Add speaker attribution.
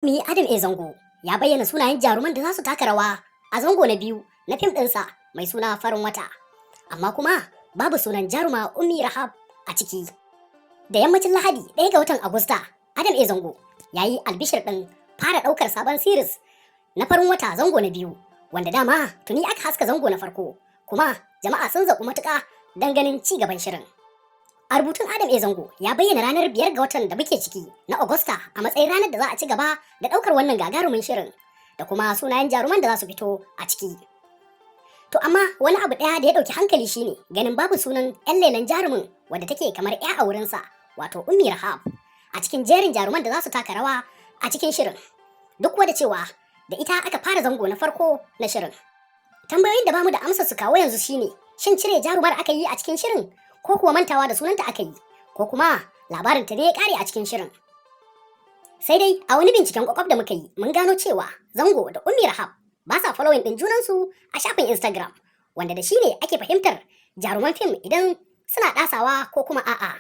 Speaker 1: Jarumi Adam A. Zango ya bayyana sunayen jaruman da za su taka rawa a zango na biyu na fim ɗinsa mai suna Farin Wata. Amma kuma babu sunan jaruma Ummi Rahab a ciki. Da yammacin Lahadi 1 ga watan Agusta, Adam A. Zango ya yi albishir ɗin fara ɗaukar sabon series na Farin Wata zango na biyu, wanda dama tuni aka haska zango na farko, kuma jama'a sun zaƙu matuƙa don ganin ci gaban shirin. A rubutun Adam A. Zango ya bayyana ranar 5 ga watan da muke ciki na Agusta a matsayin ranar da za a ci gaba da ɗaukar wannan gagarumin shirin da kuma sunayen jaruman da za su fito a ciki. To amma wani abu ɗaya da ya ɗauki hankali shine ganin babu sunan 'yan lelen jarumin wadda take kamar 'ya a wurinsa, wato Ummi Rahab, a cikin jerin jaruman da za su taka rawa a cikin shirin. Duk da cewa da ita aka fara zango na farko na shirin. Tambayoyin da bamu da amsar su kawo yanzu shine, shin cire jarumar aka yi a cikin shirin, ko kuwa mantawa da sunanta aka yi, ko kuma labarin ta ne ya kare a cikin shirin. Sai dai a wani binciken kwakwaf da muka yi, mun gano cewa Zango da Ummi Rahab ba sa following din junansu a shafin Instagram, wanda da shi ne ake fahimtar jaruman fim idan suna ɗasawa ko kuma a'a.